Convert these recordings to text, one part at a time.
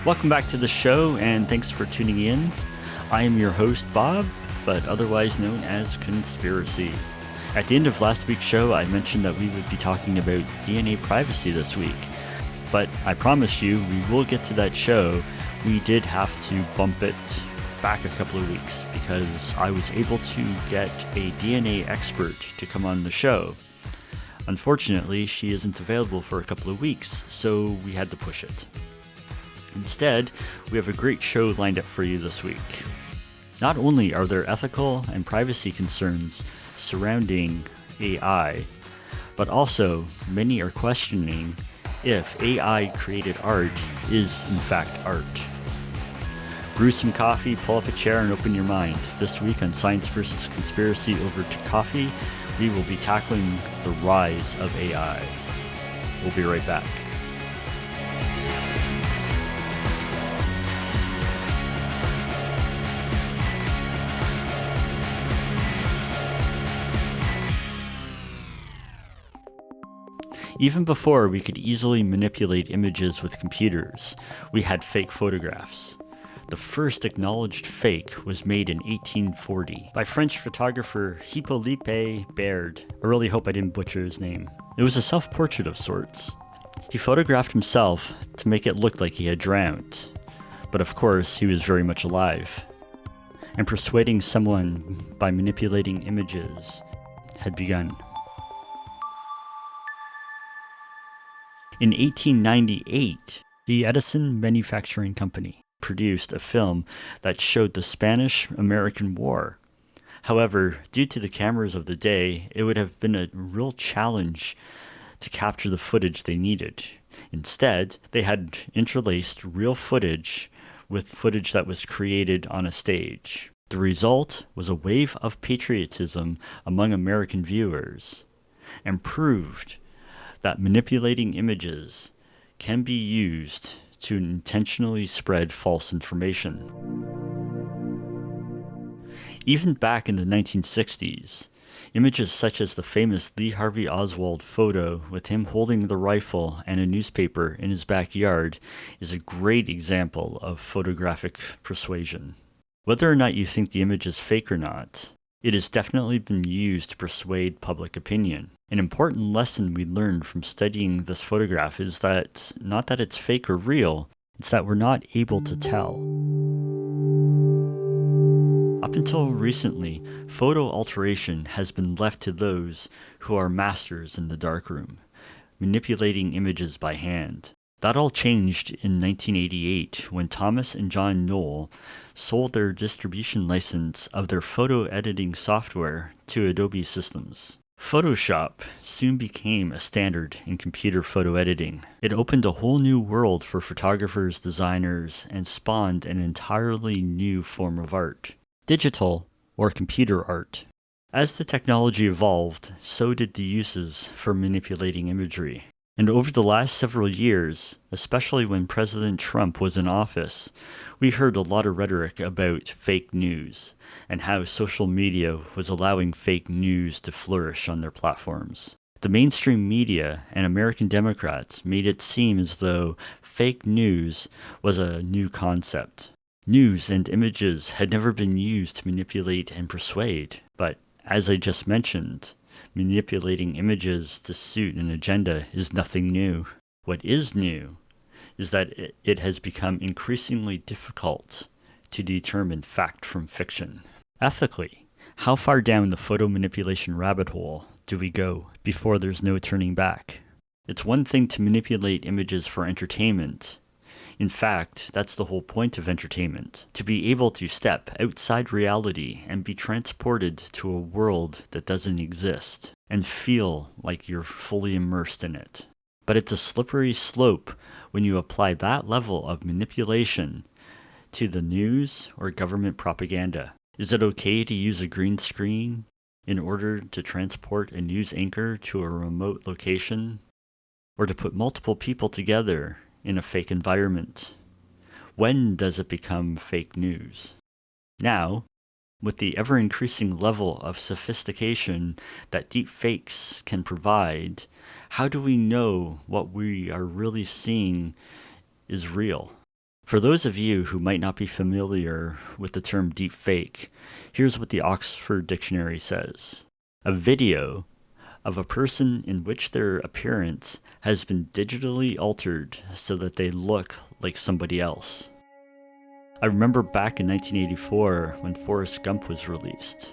Welcome back to the show, and thanks for tuning in. I am your host, Bob, but otherwise known as Conspiracy. At the end of last week's show, I mentioned that we would be talking about DNA privacy this week, but I promise you we will get to that show. We did have to bump it back a couple of weeks because I was able to get a DNA expert to come on the show. Unfortunately, she isn't available for a couple of weeks, so we had to push it. Instead, we have a great show lined up for you this week. Not only are there ethical and privacy concerns surrounding AI, but also many are questioning if AI-created art is in fact art. Brew some coffee, pull up a chair, and open your mind. This week on Science vs. Conspiracy Over to Coffee, we will be tackling the rise of AI. We'll be right back. Even before we could easily manipulate images with computers, we had fake photographs. The first acknowledged fake was made in 1840 by French photographer Hippolyte Baird. I really hope I didn't butcher his name. It was a self-portrait of sorts. He photographed himself to make it look like he had drowned, but of course he was very much alive. And persuading someone by manipulating images had begun. In 1898, the Edison Manufacturing Company produced a film that showed the Spanish-American War. However, due to the cameras of the day, it would have been a real challenge to capture the footage they needed. Instead, they had interlaced real footage with footage that was created on a stage. The result was a wave of patriotism among American viewers, and proved that manipulating images can be used to intentionally spread false information. Even back in the 1960s, images such as the famous Lee Harvey Oswald photo with him holding the rifle and a newspaper in his backyard is a great example of photographic persuasion. Whether or not you think the image is fake or not, it has definitely been used to persuade public opinion. An important lesson we learned from studying this photograph is that not that it's fake or real, it's that we're not able to tell. Up until recently, photo alteration has been left to those who are masters in the darkroom, manipulating images by hand. That all changed in 1988 when Thomas and John Knoll sold their distribution license of their photo editing software to Adobe Systems. Photoshop soon became a standard in computer photo editing. It opened a whole new world for photographers, designers, and spawned an entirely new form of art: digital or computer art. As the technology evolved, so did the uses for manipulating imagery. And over the last several years, especially when President Trump was in office, we heard a lot of rhetoric about fake news and how social media was allowing fake news to flourish on their platforms. The mainstream media and American Democrats made it seem as though fake news was a new concept. News and images had never been used to manipulate and persuade, but as I just mentioned, manipulating images to suit an agenda is nothing new. What is new is that it has become increasingly difficult to determine fact from fiction. Ethically, how far down the photo manipulation rabbit hole do we go before there's no turning back? It's one thing to manipulate images for entertainment. In fact, that's the whole point of entertainment, to be able to step outside reality and be transported to a world that doesn't exist and feel like you're fully immersed in it. But it's a slippery slope when you apply that level of manipulation to the news or government propaganda. Is it okay to use a green screen in order to transport a news anchor to a remote location? Or to put multiple people together in a fake environment? When does it become fake news? Now, with the ever-increasing level of sophistication that deepfakes can provide, how do we know what we are really seeing is real? For those of you who might not be familiar with the term deepfake, here's what the Oxford Dictionary says. A video of a person in which their appearance has been digitally altered so that they look like somebody else. I remember back in 1984 when Forrest Gump was released.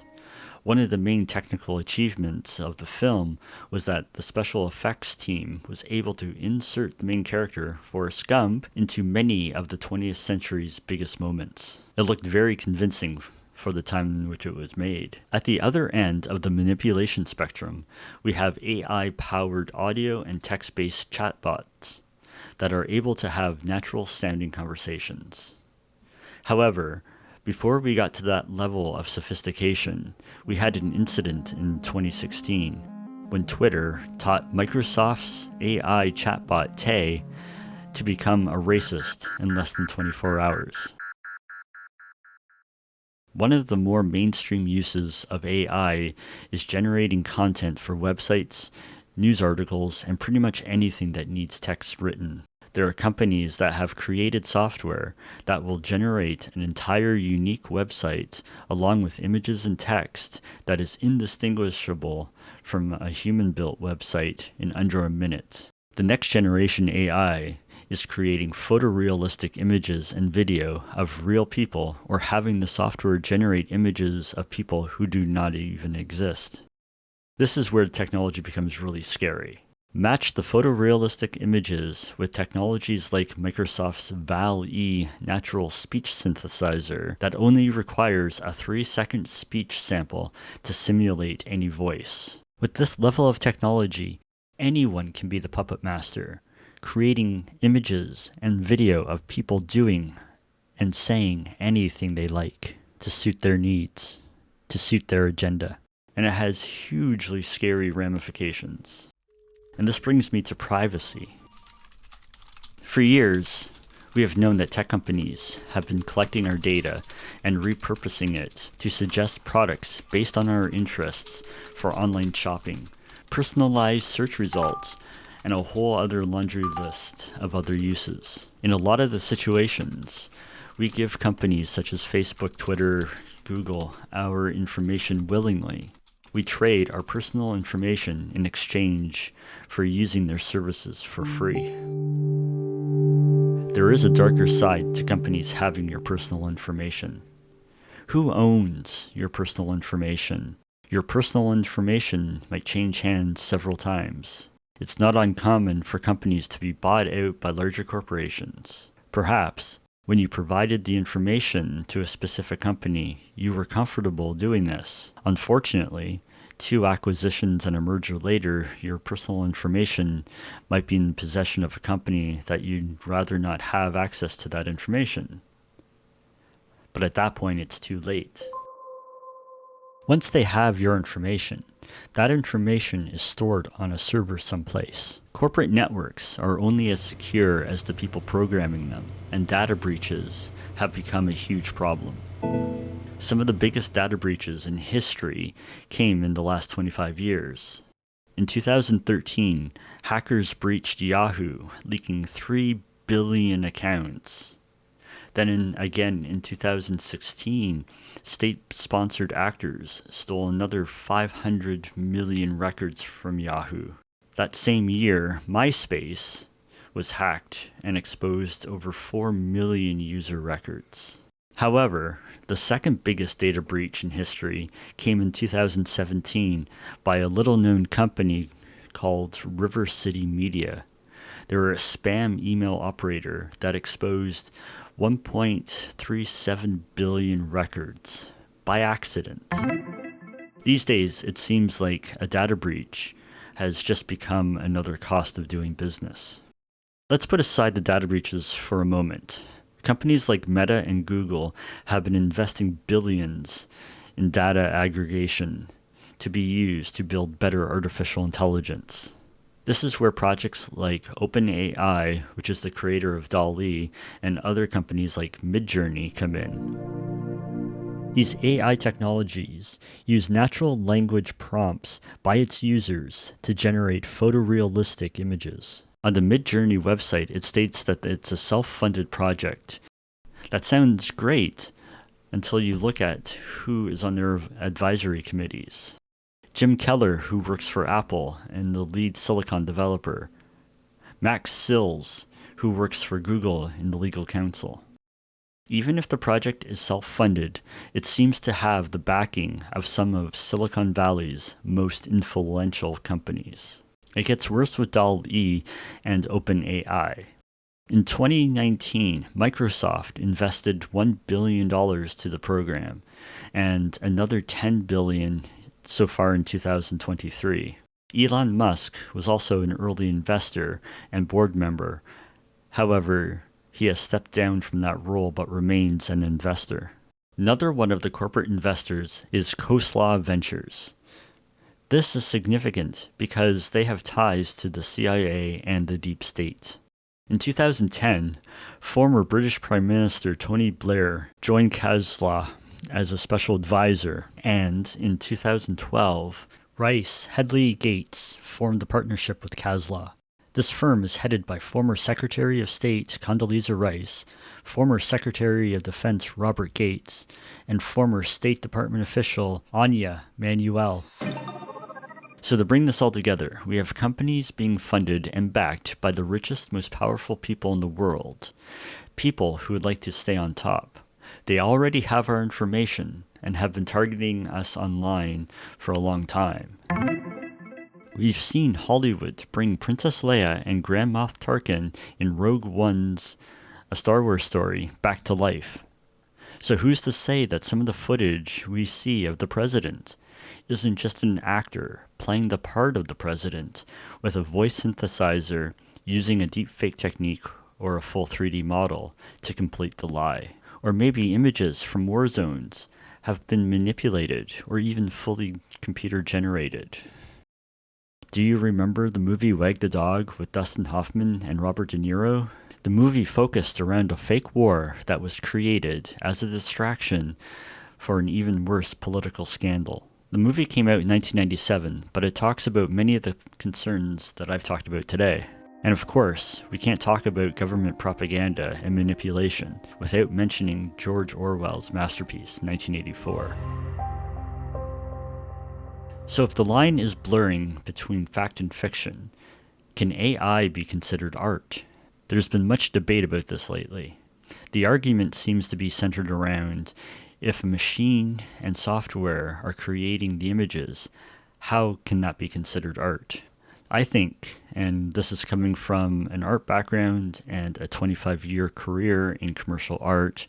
One of the main technical achievements of the film was that the special effects team was able to insert the main character, Forrest Gump, into many of the 20th century's biggest moments. It looked very convincing for the time in which it was made. At the other end of the manipulation spectrum, we have AI-powered audio and text-based chatbots that are able to have natural-sounding conversations. However, before we got to that level of sophistication, we had an incident in 2016 when Twitter taught Microsoft's AI chatbot Tay to become a racist in less than 24 hours. One of the more mainstream uses of AI is generating content for websites, news articles, and pretty much anything that needs text written. There are companies that have created software that will generate an entire unique website along with images and text that is indistinguishable from a human-built website in under a minute. The next generation AI is creating photorealistic images and video of real people or having the software generate images of people who do not even exist. This is where the technology becomes really scary. Match the photorealistic images with technologies like Microsoft's Val-E natural speech synthesizer that only requires a 3-second speech sample to simulate any voice. With this level of technology, anyone can be the puppet master, creating images and video of people doing and saying anything they like to suit their needs, to suit their agenda. And it has hugely scary ramifications. And this brings me to privacy. For years, we have known that tech companies have been collecting our data and repurposing it to suggest products based on our interests for online shopping, personalized search results, and a whole other laundry list of other uses. In a lot of the situations, we give companies such as Facebook, Twitter, Google our information willingly. We trade our personal information in exchange for using their services for free. There is a darker side to companies having your personal information. Who owns your personal information? Your personal information might change hands several times. It's not uncommon for companies to be bought out by larger corporations. Perhaps, when you provided the information to a specific company, you were comfortable doing this. Unfortunately, 2 acquisitions and a merger later, your personal information might be in possession of a company that you'd rather not have access to that information. But at that point, it's too late. Once they have your information, that information is stored on a server someplace. Corporate networks are only as secure as the people programming them, and data breaches have become a huge problem. Some of the biggest data breaches in history came in the last 25 years. In 2013, hackers breached Yahoo, leaking 3 billion accounts. Then again in 2016, state-sponsored actors stole another 500 million records from Yahoo. That same year, MySpace was hacked and exposed over 4 million user records. However, the second biggest data breach in history came in 2017 by a little-known company called River City Media. They were a spam email operator that exposed 1.37 billion records by accident. These days, it seems like a data breach has just become another cost of doing business. Let's put aside the data breaches for a moment. Companies like Meta and Google have been investing billions in data aggregation to be used to build better artificial intelligence. This is where projects like OpenAI, which is the creator of DALL-E, and other companies like Midjourney come in. These AI technologies use natural language prompts by its users to generate photorealistic images. On the Midjourney website, it states that it's a self-funded project. That sounds great until you look at who is on their advisory committees. Jim Keller, who works for Apple and the lead Silicon developer. Max Sills, who works for Google in the legal counsel. Even if the project is self-funded, it seems to have the backing of some of Silicon Valley's most influential companies. It gets worse with DALL-E and OpenAI. In 2019, Microsoft invested $1 billion to the program, and another $10 billion so far in 2023. Elon Musk was also an early investor and board member. However, he has stepped down from that role but remains an investor. Another one of the corporate investors is Coslaw Ventures. This is significant because they have ties to the CIA and the deep state. In 2010, former British Prime Minister Tony Blair joined Coslaw as a special advisor, and in 2012, Rice Headley Gates formed the partnership with Coslaw. This firm is headed by former Secretary of State Condoleezza Rice, former Secretary of Defense Robert Gates, and former State Department official Anya Manuel. So to bring this all together, we have companies being funded and backed by the richest, most powerful people in the world, people who would like to stay on top. They already have our information and have been targeting us online for a long time. We've seen Hollywood bring Princess Leia and Grand Moff Tarkin in Rogue One's A Star Wars Story back to life. So who's to say that some of the footage we see of the president isn't just an actor playing the part of the president with a voice synthesizer using a deepfake technique or a full 3D model to complete the lie? Or maybe images from war zones have been manipulated or even fully computer generated. Do you remember the movie Wag the Dog with Dustin Hoffman and Robert De Niro? The movie focused around a fake war that was created as a distraction for an even worse political scandal. The movie came out in 1997, but it talks about many of the concerns that I've talked about today. And of course, we can't talk about government propaganda and manipulation without mentioning George Orwell's masterpiece, 1984. So if the line is blurring between fact and fiction, can AI be considered art? There's been much debate about this lately. The argument seems to be centered around if a machine and software are creating the images, how can that be considered art? I think, and this is coming from an art background and a 25-year career in commercial art,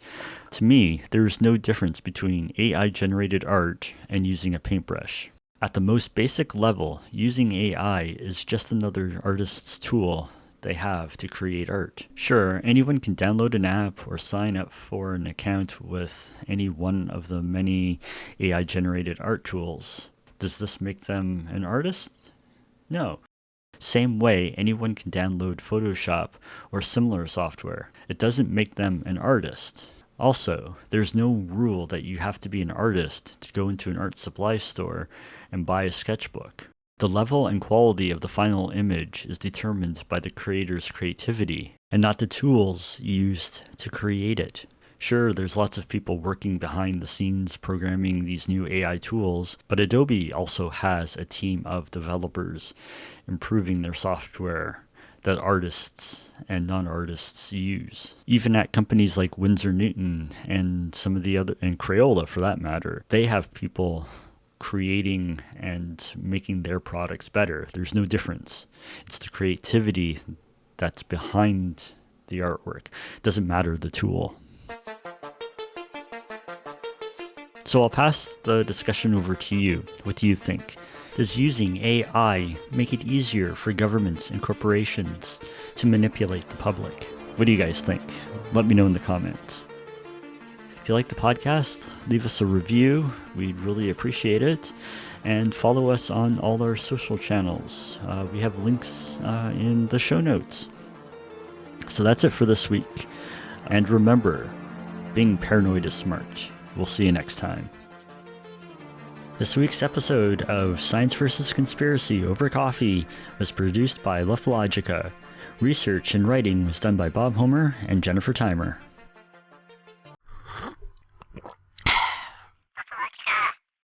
to me, there is no difference between AI-generated art and using a paintbrush. At the most basic level, using AI is just another artist's tool they have to create art. Sure, anyone can download an app or sign up for an account with any one of the many AI-generated art tools. Does this make them an artist? No. Same way, anyone can download Photoshop or similar software. It doesn't make them an artist. Also, there's no rule that you have to be an artist to go into an art supply store and buy a sketchbook. The level and quality of the final image is determined by the creator's creativity and not the tools used to create it. Sure, there's lots of people working behind the scenes programming these new AI tools, but Adobe also has a team of developers improving their software that artists and non-artists use. Even at companies like Winsor Newton and some of the other, and Crayola for that matter, they have people creating and making their products better. There's no difference. It's the creativity that's behind the artwork. It doesn't matter the tool. So I'll pass the discussion over to you. What do you think? Does using AI make it easier for governments and corporations to manipulate the public? What do you guys think? Let me know in the comments. If you like the podcast, leave us a review. We'd really appreciate it. And follow us on all our social channels. We have links in the show notes. So that's it for this week. And remember, being paranoid is smart. We'll see you next time. This week's episode of Science vs. Conspiracy Over Coffee was produced by Lethologica. Research and writing was done by Bob Homer and Jennifer Timer.